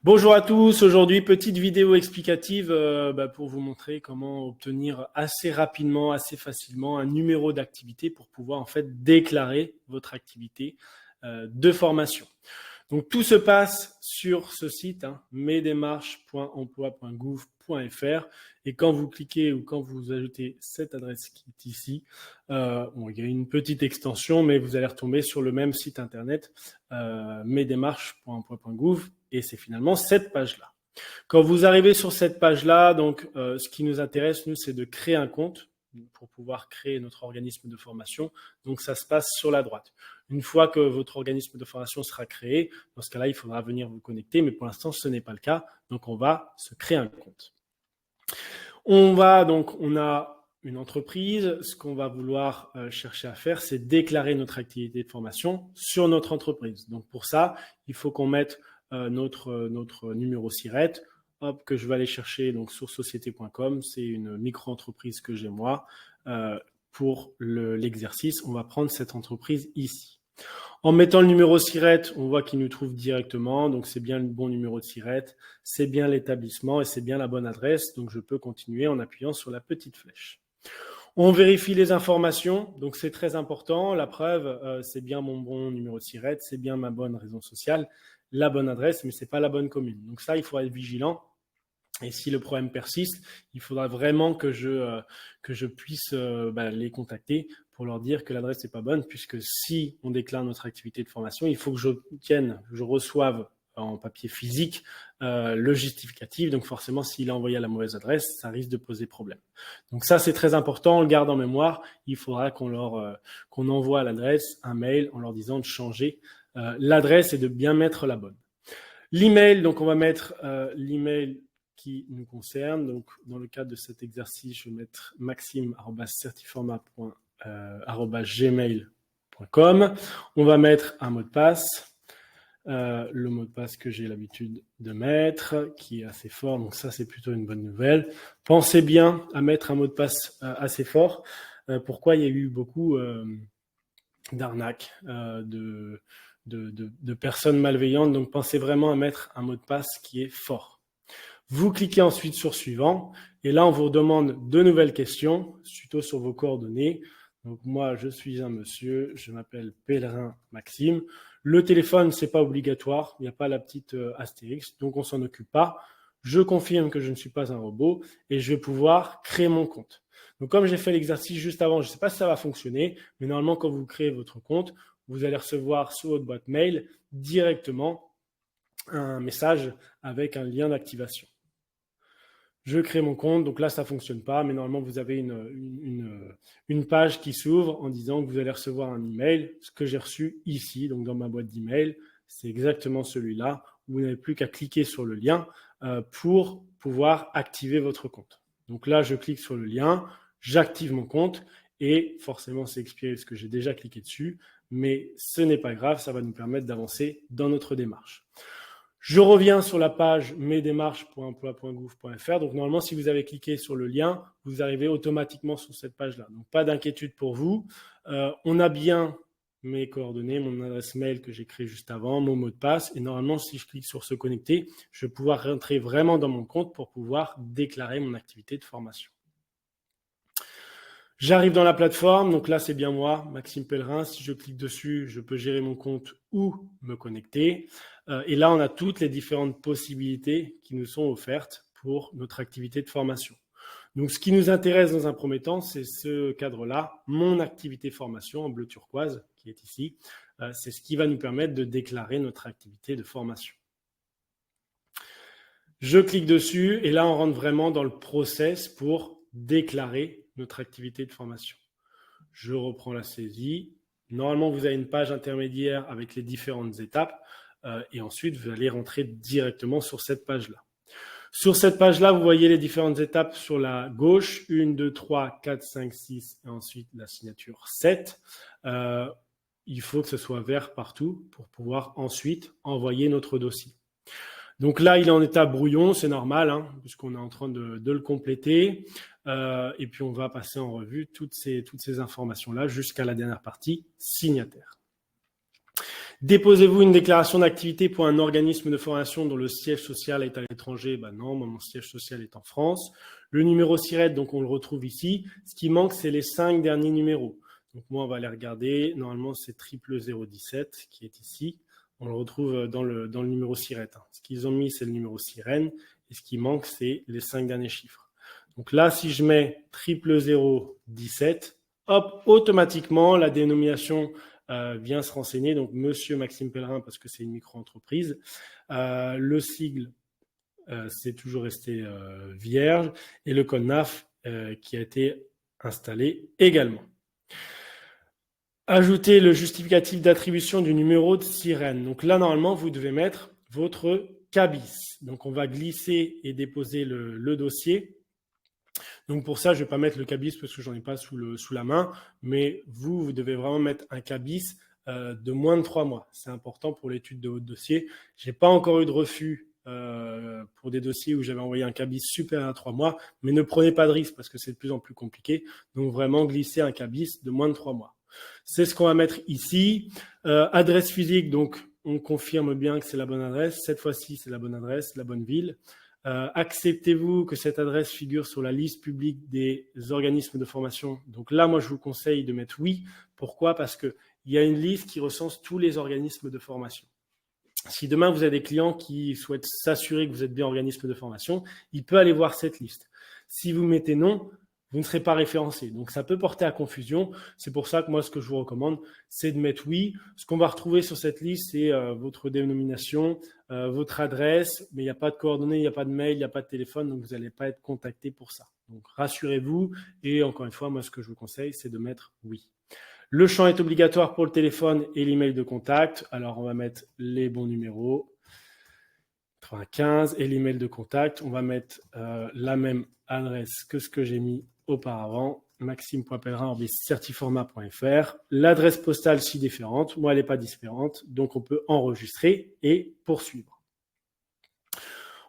Bonjour à tous, aujourd'hui petite vidéo explicative pour vous montrer comment obtenir assez rapidement, assez facilement un numéro d'activité pour pouvoir en fait déclarer votre activité de formation. Donc tout se passe sur ce site, mesdémarches.emploi.gouv.fr, et quand vous cliquez ou quand vous ajoutez cette adresse qui est ici, il y a une petite extension, mais vous allez retomber sur le même site internet, mesdémarches.emploi.gouv, et c'est finalement cette page-là. Quand vous arrivez sur cette page-là, donc ce qui nous intéresse, nous, c'est de créer un compte pour pouvoir créer notre organisme de formation. Donc ça se passe sur la droite. Une fois que votre organisme de formation sera créé, dans ce cas-là, il faudra venir vous connecter, mais pour l'instant, ce n'est pas le cas. Donc on va se créer un compte. On a une entreprise. Ce qu'on va vouloir chercher à faire, c'est déclarer notre activité de formation sur notre entreprise. Donc pour ça, il faut qu'on mette notre numéro SIRET, que je vais aller chercher donc sur société.com. C'est une micro-entreprise que j'ai moi. Pour l'exercice, on va prendre cette entreprise ici. En mettant le numéro SIRET, on voit qu'il nous trouve directement. Donc, c'est bien le bon numéro de SIRET, c'est bien l'établissement et c'est bien la bonne adresse. Donc, je peux continuer en appuyant sur la petite flèche. On vérifie les informations. Donc, c'est très important. La preuve, c'est bien mon bon numéro de SIRET, c'est bien ma bonne raison sociale, la bonne adresse, mais ce n'est pas la bonne commune. Donc, ça, il faut être vigilant. Et si le problème persiste, il faudra vraiment que je puisse les contacter pour leur dire que l'adresse n'est pas bonne, puisque si on déclare notre activité de formation, il faut que je reçoive en papier physique le justificatif. Donc forcément, s'il a envoyé à la mauvaise adresse, ça risque de poser problème. Donc ça, c'est très important, on le garde en mémoire. Il faudra qu'on envoie à l'adresse un mail en leur disant de changer l'adresse et de bien mettre la bonne. L'email, donc on va mettre l'email qui nous concerne. Donc, dans le cadre de cet exercice, je vais mettre maxime@certiformat.gmail.com. On va mettre un mot de passe, le mot de passe que j'ai l'habitude de mettre, qui est assez fort. Donc ça, c'est plutôt une bonne nouvelle. Pensez bien à mettre un mot de passe assez fort. Pourquoi il y a eu beaucoup d'arnaques, de personnes malveillantes. Donc, pensez vraiment à mettre un mot de passe qui est fort. Vous cliquez ensuite sur suivant et là, on vous demande de nouvelles questions, plutôt sur vos coordonnées. Donc, moi, je suis un monsieur, je m'appelle Pèlerin Maxime. Le téléphone, c'est pas obligatoire, il n'y a pas la petite astérix, donc on s'en occupe pas. Je confirme que je ne suis pas un robot et je vais pouvoir créer mon compte. Donc, comme j'ai fait l'exercice juste avant, je ne sais pas si ça va fonctionner, mais normalement, quand vous créez votre compte, vous allez recevoir sur votre boîte mail directement un message avec un lien d'activation. Je crée mon compte, donc là ça ne fonctionne pas, mais normalement vous avez une page qui s'ouvre en disant que vous allez recevoir un email, ce que j'ai reçu ici, donc dans ma boîte d'email, c'est exactement celui-là, où vous n'avez plus qu'à cliquer sur le lien pour pouvoir activer votre compte. Donc là je clique sur le lien, j'active mon compte, et forcément c'est expiré parce que j'ai déjà cliqué dessus, mais ce n'est pas grave, ça va nous permettre d'avancer dans notre démarche. Je reviens sur la page mesdémarches.emploi.gouv.fr. Donc, normalement, si vous avez cliqué sur le lien, vous arrivez automatiquement sur cette page-là. Donc, pas d'inquiétude pour vous. On a bien mes coordonnées, mon adresse mail que j'ai créée juste avant, mon mot de passe. Et normalement, si je clique sur se connecter, je vais pouvoir rentrer vraiment dans mon compte pour pouvoir déclarer mon activité de formation. J'arrive dans la plateforme, donc là c'est bien moi, Maxime Pèlerin. Si je clique dessus, je peux gérer mon compte ou me connecter. Et là, on a toutes les différentes possibilités qui nous sont offertes pour notre activité de formation. Donc, ce qui nous intéresse dans un premier temps, c'est ce cadre-là, mon activité formation en bleu turquoise, qui est ici. C'est ce qui va nous permettre de déclarer notre activité de formation. Je clique dessus et là, on rentre vraiment dans le process pour déclarer notre activité de formation. Je reprends la saisie. Normalement, vous avez une page intermédiaire avec les différentes étapes et ensuite, vous allez rentrer directement sur cette page-là. Sur cette page-là, vous voyez les différentes étapes sur la gauche, 1, 2, 3, 4, 5, 6 et ensuite la signature 7. Il faut que ce soit vert partout pour pouvoir ensuite envoyer notre dossier. Donc là, il est en état brouillon, c'est normal, puisqu'on est en train de le compléter. Et puis, on va passer en revue toutes ces informations-là jusqu'à la dernière partie, signataire. Déposez-vous une déclaration d'activité pour un organisme de formation dont le siège social est à l'étranger? Non, moi, mon siège social est en France. Le numéro SIRET, donc on le retrouve ici. Ce qui manque, c'est les 5 derniers numéros. Donc moi, on va les regarder. Normalement, c'est 00017 qui est ici. On le retrouve dans le numéro SIRET. Ce qu'ils ont mis, c'est le numéro SIREN. Et ce qui manque, c'est les 5 derniers chiffres. Donc là, si je mets 00017, hop, automatiquement, la dénomination vient se renseigner. Donc, Monsieur Maxime Pellerin, parce que c'est une micro-entreprise. Le sigle, c'est toujours resté vierge. Et le code NAF qui a été installé également. Ajoutez le justificatif d'attribution du numéro de sirène. Donc là, normalement, vous devez mettre votre CABIS. Donc, on va glisser et déposer le dossier. Donc, pour ça, je ne vais pas mettre le CABIS parce que je n'en ai pas sous la main. Mais vous devez vraiment mettre un CABIS de moins de 3 mois. C'est important pour l'étude de votre dossier. Je n'ai pas encore eu de refus pour des dossiers où j'avais envoyé un CABIS supérieur à 3 mois. Mais ne prenez pas de risque parce que c'est de plus en plus compliqué. Donc, vraiment, glissez un CABIS de moins de 3 mois. C'est ce qu'on va mettre ici. Adresse physique, donc on confirme bien que c'est la bonne adresse. Cette fois-ci, c'est la bonne adresse, la bonne ville. Acceptez-vous que cette adresse figure sur la liste publique des organismes de formation? Donc là, moi, je vous conseille de mettre oui. Pourquoi? Parce qu'il y a une liste qui recense tous les organismes de formation. Si demain, vous avez des clients qui souhaitent s'assurer que vous êtes bien organisme de formation, il peut aller voir cette liste. Si vous mettez non, vous ne serez pas référencé. Donc, ça peut porter à confusion. C'est pour ça que moi, ce que je vous recommande, c'est de mettre oui. Ce qu'on va retrouver sur cette liste, c'est votre dénomination, votre adresse, mais il n'y a pas de coordonnées, il n'y a pas de mail, il n'y a pas de téléphone, donc vous n'allez pas être contacté pour ça. Donc, rassurez-vous. Et encore une fois, moi, ce que je vous conseille, c'est de mettre oui. Le champ est obligatoire pour le téléphone et l'email de contact. Alors, on va mettre les bons numéros. 95 et l'email de contact. On va mettre la même adresse que ce que j'ai mis auparavant, maxime.pellerin@certiformat.fr. L'adresse postale si différente, moi elle n'est pas différente, donc on peut enregistrer et poursuivre.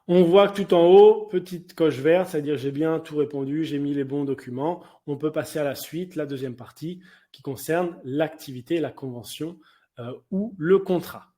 On voit que tout en haut, petite coche verte, c'est-à-dire j'ai bien tout répondu, j'ai mis les bons documents. On peut passer à la suite, la deuxième partie, qui concerne l'activité, la convention ou le contrat.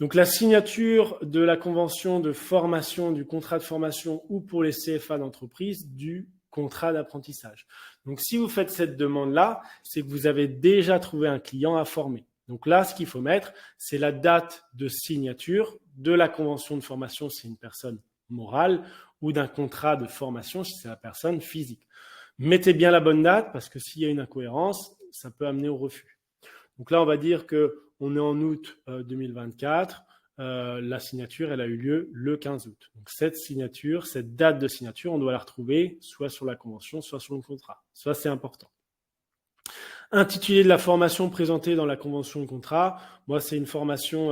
Donc la signature de la convention de formation, du contrat de formation ou pour les CFA d'entreprise, du contrat d'apprentissage. Donc si vous faites cette demande-là, c'est que vous avez déjà trouvé un client à former. Donc là, ce qu'il faut mettre, c'est la date de signature de la convention de formation si c'est une personne morale ou d'un contrat de formation si c'est la personne physique. Mettez bien la bonne date parce que s'il y a une incohérence, ça peut amener au refus. Donc là, on va dire qu'on est en août 2024. La signature, elle a eu lieu le 15 août. Donc cette signature, cette date de signature, on doit la retrouver soit sur la convention, soit sur le contrat. Ça, c'est important. Intitulé de la formation présentée dans la convention de contrat, moi, c'est une formation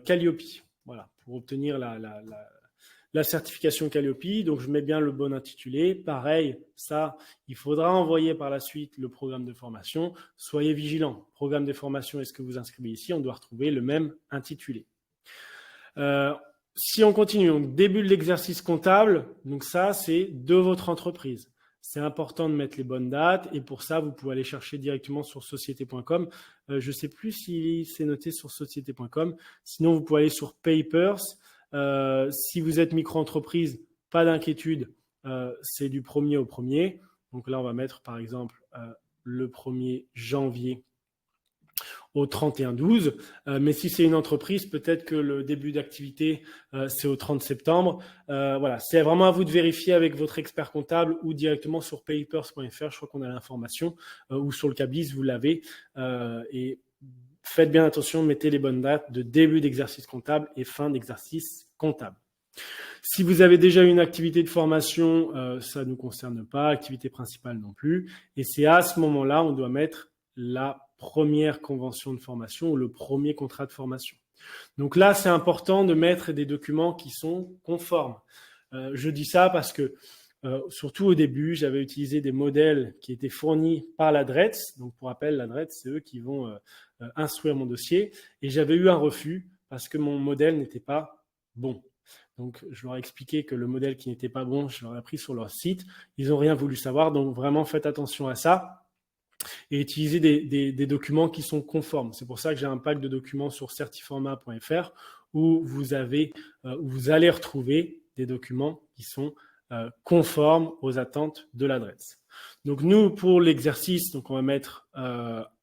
Calliope. Voilà, pour obtenir la certification Calliope. Donc, je mets bien le bon intitulé. Pareil, ça, il faudra envoyer par la suite le programme de formation. Soyez vigilants. Programme de formation, est-ce que vous inscrivez ici? On doit retrouver le même intitulé. Si on continue, donc début de l'exercice comptable, donc ça, c'est de votre entreprise. C'est important de mettre les bonnes dates et pour ça, vous pouvez aller chercher directement sur société.com. Je ne sais plus si c'est noté sur société.com. Sinon, vous pouvez aller sur Papers. Si vous êtes micro-entreprise, pas d'inquiétude, c'est du 1er au 1er. Donc là, on va mettre par exemple le 1er janvier au 31/12. Mais si c'est une entreprise, peut-être que le début d'activité, c'est au 30 septembre. Voilà, c'est vraiment à vous de vérifier avec votre expert comptable ou directement sur papers.fr. Je crois qu'on a l'information ou sur le CABIS, vous l'avez. Et faites bien attention, mettez les bonnes dates de début d'exercice comptable et fin d'exercice comptable. Si vous avez déjà une activité de formation, ça ne nous concerne pas, activité principale non plus. Et c'est à ce moment-là, on doit mettre la première convention de formation ou le premier contrat de formation. Donc là, c'est important de mettre des documents qui sont conformes. Je dis ça parce que surtout au début, j'avais utilisé des modèles qui étaient fournis par la DRETS. Donc pour rappel, la DRETS, c'est eux qui vont instruire mon dossier. Et j'avais eu un refus parce que mon modèle n'était pas bon. Donc je leur ai expliqué que le modèle qui n'était pas bon, je leur ai pris sur leur site. Ils n'ont rien voulu savoir. Donc vraiment, faites attention à ça. et utiliser des documents qui sont conformes. C'est pour ça que j'ai un pack de documents sur certiformat.fr où vous allez retrouver des documents qui sont conformes aux attentes de l'adresse. Donc nous, pour l'exercice, on va mettre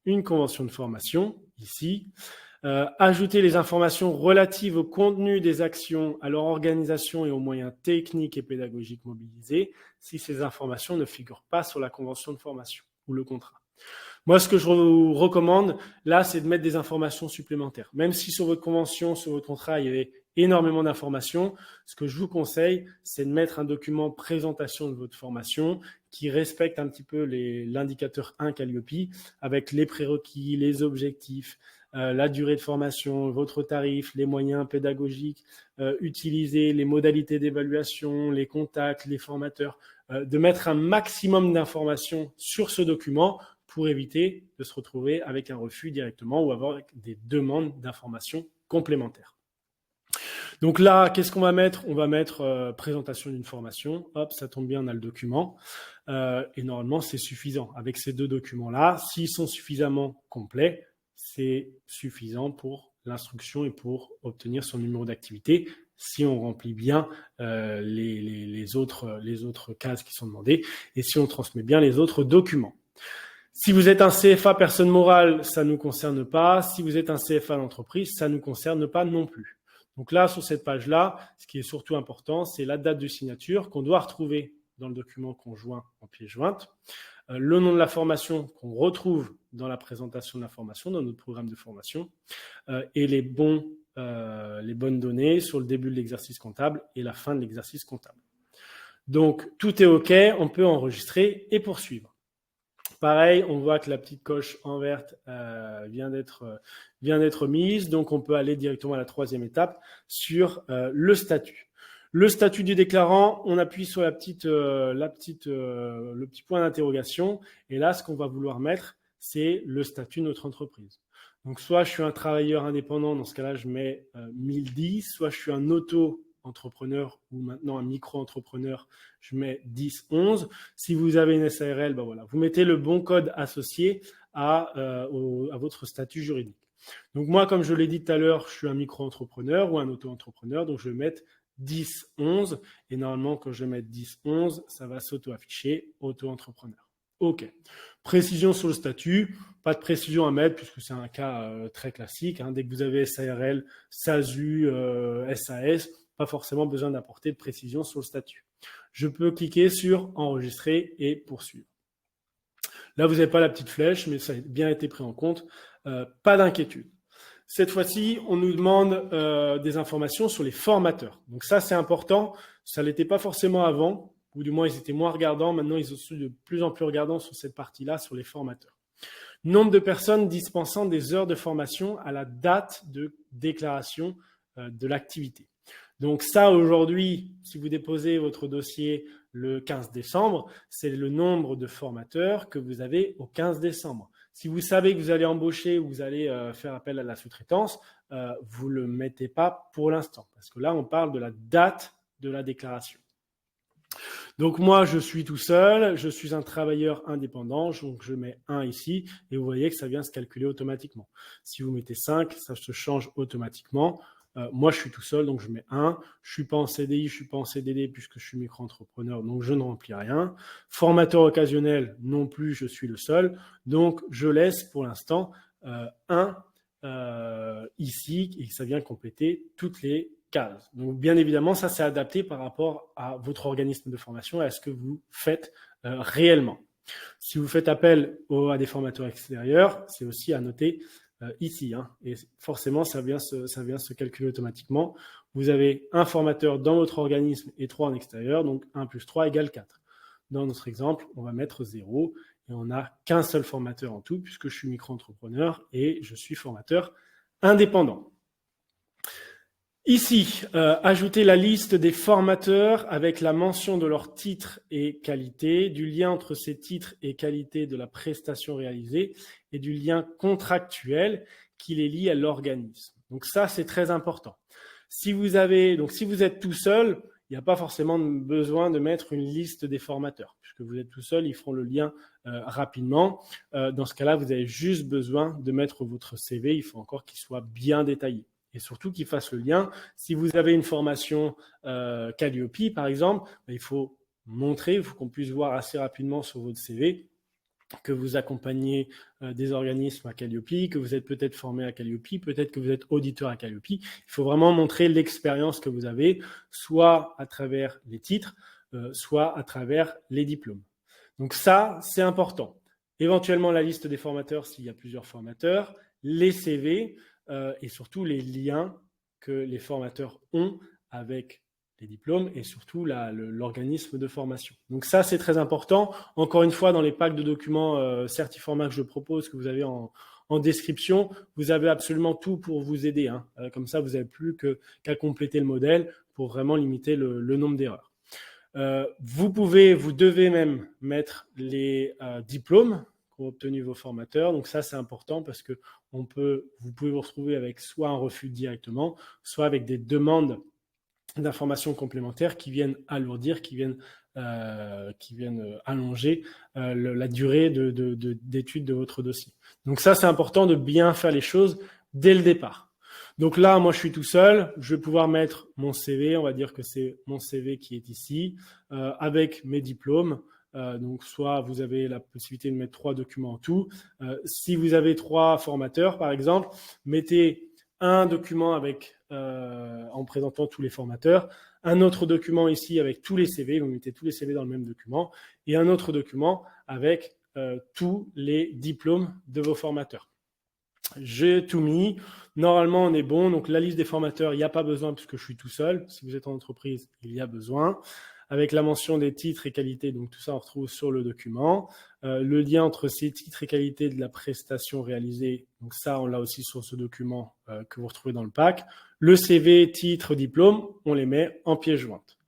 une convention de formation ici. Ajouter les informations relatives au contenu des actions, à leur organisation et aux moyens techniques et pédagogiques mobilisés si ces informations ne figurent pas sur la convention de formation ou le contrat. Moi, ce que je vous recommande, là, c'est de mettre des informations supplémentaires. Même si sur votre convention, sur votre contrat, il y avait énormément d'informations, ce que je vous conseille, c'est de mettre un document présentation de votre formation qui respecte un petit peu l'indicateur 1 Calliope avec les prérequis, les objectifs, la durée de formation, votre tarif, les moyens pédagogiques utilisés, les modalités d'évaluation, les contacts, les formateurs, de mettre un maximum d'informations sur ce document pour éviter de se retrouver avec un refus directement ou avoir des demandes d'informations complémentaires. Donc là, qu'est-ce qu'on va mettre? On va mettre présentation d'une formation. Hop, ça tombe bien, on a le document. Et normalement, c'est suffisant. Avec ces deux documents-là, s'ils sont suffisamment complets, c'est suffisant pour l'instruction et pour obtenir son numéro d'activité si on remplit bien les autres cases qui sont demandées et si on transmet bien les autres documents. Si vous êtes un CFA personne morale, ça ne nous concerne pas. Si vous êtes un CFA d'entreprise, ça ne nous concerne pas non plus. Donc là, sur cette page-là, ce qui est surtout important, c'est la date de signature qu'on doit retrouver dans le document conjoint en pièce jointe, le nom de la formation qu'on retrouve dans la présentation de la formation, dans notre programme de formation, et les bonnes données sur le début de l'exercice comptable et la fin de l'exercice comptable. Donc, tout est OK, on peut enregistrer et poursuivre. Pareil, on voit que la petite coche en verte vient d'être mise, donc on peut aller directement à la troisième étape sur le statut. Le statut du déclarant, on appuie sur le petit point d'interrogation, et là, ce qu'on va vouloir mettre, c'est le statut de notre entreprise. Donc, soit je suis un travailleur indépendant, dans ce cas-là, je mets 1010, soit je suis un auto-entrepreneur ou maintenant un micro-entrepreneur, je mets 1011. Si vous avez une SARL, ben voilà, vous mettez le bon code associé à votre statut juridique. Donc moi, comme je l'ai dit tout à l'heure, je suis un micro-entrepreneur ou un auto-entrepreneur, donc je vais mettre 1011 et normalement, quand je vais mettre 1011, ça va s'auto-afficher auto-entrepreneur. OK. Précision sur le statut, pas de précision à mettre puisque c'est un cas très classique. Dès que vous avez SARL, SASU, SAS, pas forcément besoin d'apporter de précision sur le statut. Je peux cliquer sur enregistrer et poursuivre. Là, vous n'avez pas la petite flèche, mais ça a bien été pris en compte. Pas d'inquiétude. Cette fois-ci, on nous demande des informations sur les formateurs. Donc ça, c'est important. Ça ne l'était pas forcément avant, ou du moins, ils étaient moins regardants. Maintenant, ils sont de plus en plus regardants sur cette partie-là, sur les formateurs. Nombre de personnes dispensant des heures de formation à la date de déclaration de l'activité. Donc ça, aujourd'hui, si vous déposez votre dossier le 15 décembre, c'est le nombre de formateurs que vous avez au 15 décembre. Si vous savez que vous allez embaucher ou vous allez faire appel à la sous-traitance, vous ne le mettez pas pour l'instant. Parce que là, on parle de la date de la déclaration. Donc moi, je suis tout seul, je suis un travailleur indépendant, donc je mets 1 ici, et vous voyez que ça vient se calculer automatiquement. Si vous mettez 5, ça se change automatiquement. Moi, je suis tout seul, donc je mets 1. Je ne suis pas en CDI, je ne suis pas en CDD puisque je suis micro-entrepreneur, donc je ne remplis rien. Formateur occasionnel, non plus, je suis le seul. Donc, je laisse pour l'instant 1 ici et ça vient compléter toutes les cases. Donc, bien évidemment, ça, c'est adapté par rapport à votre organisme de formation et à ce que vous faites réellement. Si vous faites appel à des formateurs extérieurs, c'est aussi à noter ici, et forcément ça vient se calculer automatiquement. Vous avez un formateur dans votre organisme et 3 en extérieur, donc 1 plus 3 égale 4. Dans notre exemple, on va mettre 0 et on n'a qu'un seul formateur en tout puisque je suis micro-entrepreneur et je suis formateur indépendant. Ici, ajouter la liste des formateurs avec la mention de leur titre et qualité, du lien entre ces titres et qualité de la prestation réalisée et du lien contractuel qui les lie à l'organisme. Donc ça, c'est très important. Si vous êtes tout seul, il n'y a pas forcément besoin de mettre une liste des formateurs. Puisque vous êtes tout seul, ils feront le lien rapidement. Dans ce cas-là, vous avez juste besoin de mettre votre CV. Il faut encore qu'il soit bien détaillé. Et surtout qu'il fasse le lien. Si vous avez une formation Calliope, par exemple, il faut montrer, il faut qu'on puisse voir assez rapidement sur votre CV que vous accompagnez des organismes à Calliope, que vous êtes peut-être formé à Calliope, peut-être que vous êtes auditeur à Calliope. Il faut vraiment montrer l'expérience que vous avez, soit à travers les titres, soit à travers les diplômes. Donc ça, c'est important. Éventuellement, la liste des formateurs, s'il y a plusieurs formateurs, les CV et surtout les liens que les formateurs ont avec les diplômes et surtout l'organisme de formation. Donc ça, c'est très important. Encore une fois, dans les packs de documents Certiformat que je propose, que vous avez en description, vous avez absolument tout pour vous aider. Hein. Comme ça, vous n'avez plus qu'à compléter le modèle pour vraiment limiter le nombre d'erreurs. Vous devez même mettre les diplômes qu'ont obtenus vos formateurs. Donc ça, c'est important parce que vous pouvez vous retrouver avec soit un refus directement, soit avec des demandes d'informations complémentaires qui viennent alourdir, qui viennent allonger la durée d'étude de votre dossier. Donc ça, c'est important de bien faire les choses dès le départ. Donc là, moi, je suis tout seul. Je vais pouvoir mettre mon CV. On va dire que c'est mon CV qui est ici, avec mes diplômes. Donc, soit vous avez la possibilité de mettre 3 documents en tout. Si vous avez 3 formateurs, par exemple, mettez un document en présentant tous les formateurs, un autre document ici avec tous les CV, vous mettez tous les CV dans le même document, et un autre document avec tous les diplômes de vos formateurs. J'ai tout mis. Normalement, on est bon. Donc, la liste des formateurs, il n'y a pas besoin puisque je suis tout seul. Si vous êtes en entreprise, il y a besoin. Avec la mention des titres et qualités, donc tout ça, on retrouve sur le document. Le lien entre ces titres et qualités de la prestation réalisée, donc ça, on l'a aussi sur ce document que vous retrouvez dans le pack. Le CV, titre, diplôme, on les met en pièce jointe.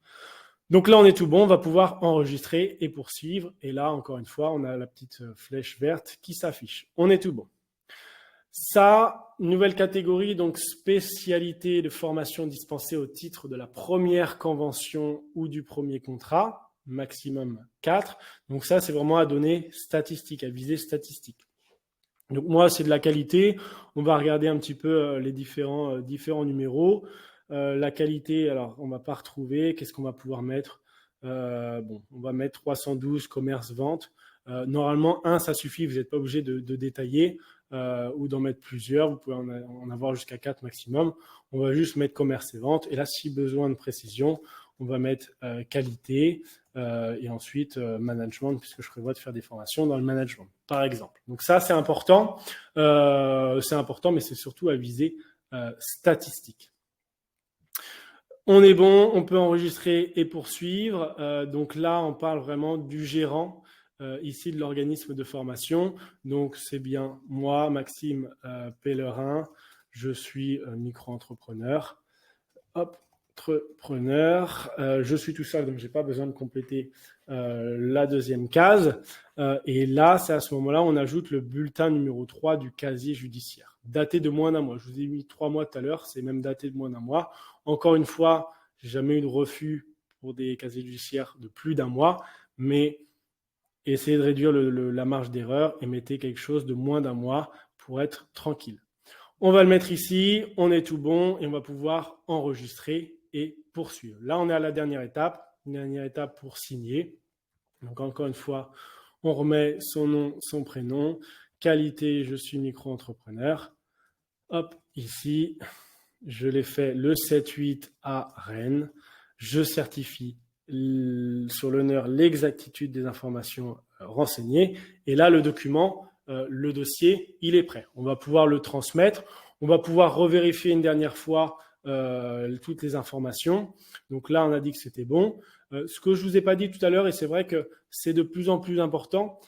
Donc là, on est tout bon, on va pouvoir enregistrer et poursuivre. Et là, encore une fois, on a la petite flèche verte qui s'affiche. On est tout bon. Ça, nouvelle catégorie, donc spécialité de formation dispensée au titre de la première convention ou du premier contrat, maximum 4. Donc ça, c'est vraiment à donner statistique, à viser statistique. Donc moi, c'est de la qualité. On va regarder un petit peu les différents numéros. La qualité, alors on ne va pas retrouver. Qu'est-ce qu'on va pouvoir mettre on va mettre 312 commerce-vente. Normalement, 1, ça suffit. Vous n'êtes pas obligé de détailler ou d'en mettre plusieurs. Vous pouvez en avoir jusqu'à 4 maximum. On va juste mettre commerce et vente. Et là, si besoin de précision, on va mettre qualité et ensuite management, puisque je prévois de faire des formations dans le management, par exemple. Donc ça, c'est important. C'est important, mais c'est surtout à viser statistique. On est bon, on peut enregistrer et poursuivre. Donc là, on parle vraiment du gérant, ici de l'organisme de formation. Donc c'est bien moi, Maxime Pellerin, je suis micro-entrepreneur. Hop, entrepreneur. Je suis tout seul, donc je n'ai pas besoin de compléter la deuxième case. Et là, c'est à ce moment-là, on ajoute le bulletin numéro 3 du casier judiciaire, daté de moins d'un mois. Je vous ai mis 3 mois tout à l'heure, c'est même daté de moins d'un mois. Encore une fois, j'ai jamais eu de refus pour des casiers judiciaires de plus d'un mois, mais essayez de réduire la marge d'erreur et mettez quelque chose de moins d'un mois pour être tranquille. On va le mettre ici, on est tout bon et on va pouvoir enregistrer et poursuivre. Là, on est à la dernière étape pour signer. Donc, encore une fois, on remet son nom, son prénom, qualité, je suis micro-entrepreneur. Hop, ici, je l'ai fait le 7-8 à Rennes. Je certifie sur l'honneur l'exactitude des informations renseignées. Et là, le document, le dossier, il est prêt. On va pouvoir le transmettre. On va pouvoir revérifier une dernière fois toutes les informations. Donc là, on a dit que c'était bon. Ce que je vous ai pas dit tout à l'heure, et c'est vrai que c'est de plus en plus important,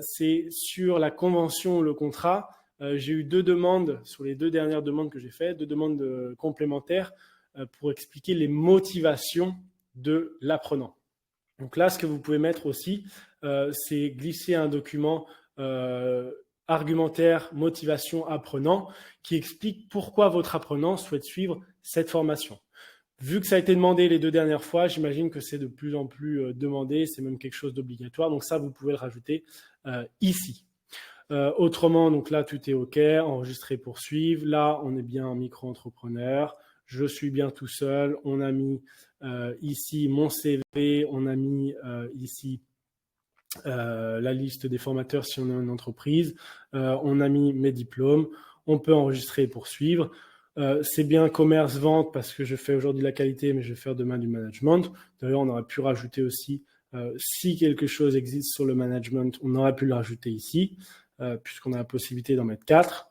c'est sur la convention ou le contrat. J'ai eu 2 demandes sur les 2 dernières demandes que j'ai faites, 2 demandes complémentaires pour expliquer les motivations de l'apprenant. Donc là, ce que vous pouvez mettre aussi, c'est glisser un document argumentaire, motivation apprenant, qui explique pourquoi votre apprenant souhaite suivre cette formation. Vu que ça a été demandé les 2 dernières fois, j'imagine que c'est de plus en plus demandé, c'est même quelque chose d'obligatoire. Donc ça, vous pouvez le rajouter ici. Autrement, donc là, tout est OK, enregistrer, poursuivre. Là, on est bien en micro-entrepreneur. Je suis bien tout seul. On a mis ici mon CV, on a mis ici la liste des formateurs si on est une entreprise. On a mis mes diplômes. On peut enregistrer et poursuivre. C'est bien commerce-vente parce que je fais aujourd'hui la qualité, mais je vais faire demain du management. D'ailleurs, on aurait pu rajouter aussi, si quelque chose existe sur le management, on aurait pu le rajouter ici, puisqu'on a la possibilité d'en mettre 4.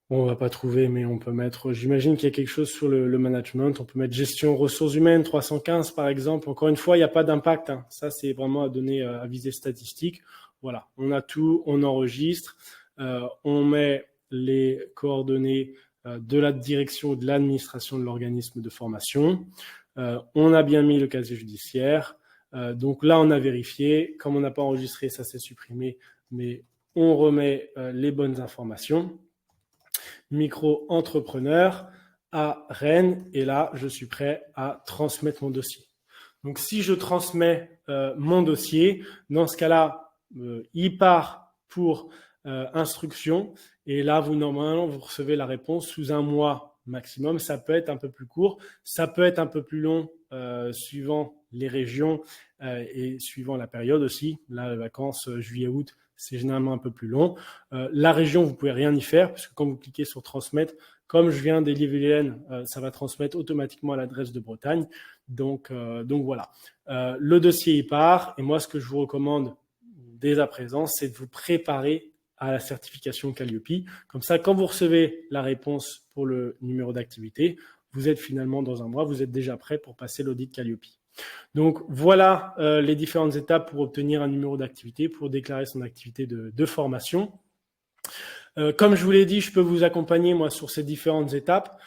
Bon, on va pas trouver, mais on peut mettre, j'imagine qu'il y a quelque chose sur le management. On peut mettre gestion ressources humaines, 315 par exemple. Encore une fois, il n'y a pas d'impact. Hein. Ça, c'est vraiment à donner à visée statistique. Voilà, on a tout, on enregistre, on met les coordonnées de la direction ou de l'administration de l'organisme de formation. On a bien mis le casier judiciaire. Donc là, on a vérifié. Comme on n'a pas enregistré, ça s'est supprimé, mais on remet les bonnes informations. Micro-entrepreneur à Rennes, et là, je suis prêt à transmettre mon dossier. Donc, si je transmets mon dossier, dans ce cas-là, il part pour instruction, et là, normalement, vous recevez la réponse sous 1 mois maximum. Ça peut être un peu plus court, ça peut être un peu plus long suivant les régions et suivant la période aussi. Là, les vacances juillet-août, c'est généralement un peu plus long. La région, vous pouvez rien y faire, parce que quand vous cliquez sur transmettre, comme je viens d'Ille-et-Vilaine, ça va transmettre automatiquement à l'adresse de Bretagne. Donc voilà. Le dossier y part, et moi, ce que je vous recommande dès à présent, c'est de vous préparer à la certification Calliope. Comme ça, quand vous recevez la réponse pour le numéro d'activité, vous êtes finalement dans 1 mois, vous êtes déjà prêt pour passer l'audit Calliope. Donc voilà les différentes étapes pour obtenir un numéro d'activité, pour déclarer son activité de formation. Comme je vous l'ai dit, je peux vous accompagner moi sur ces différentes étapes,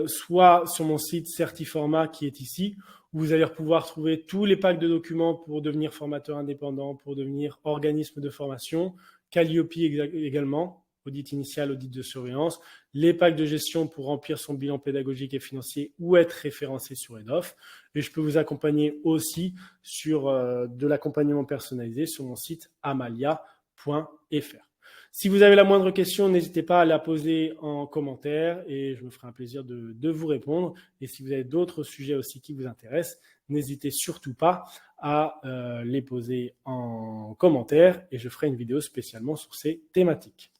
soit sur mon site Certiformat qui est ici, où vous allez pouvoir trouver tous les packs de documents pour devenir formateur indépendant, pour devenir organisme de formation, Calliope également, audit initial, audit de surveillance, les packs de gestion pour remplir son bilan pédagogique et financier ou être référencé sur EDOF. Et je peux vous accompagner aussi sur de l'accompagnement personnalisé sur mon site amalia.fr. Si vous avez la moindre question, n'hésitez pas à la poser en commentaire et je me ferai un plaisir de vous répondre. Et si vous avez d'autres sujets aussi qui vous intéressent, n'hésitez surtout pas à les poser en commentaire et je ferai une vidéo spécialement sur ces thématiques.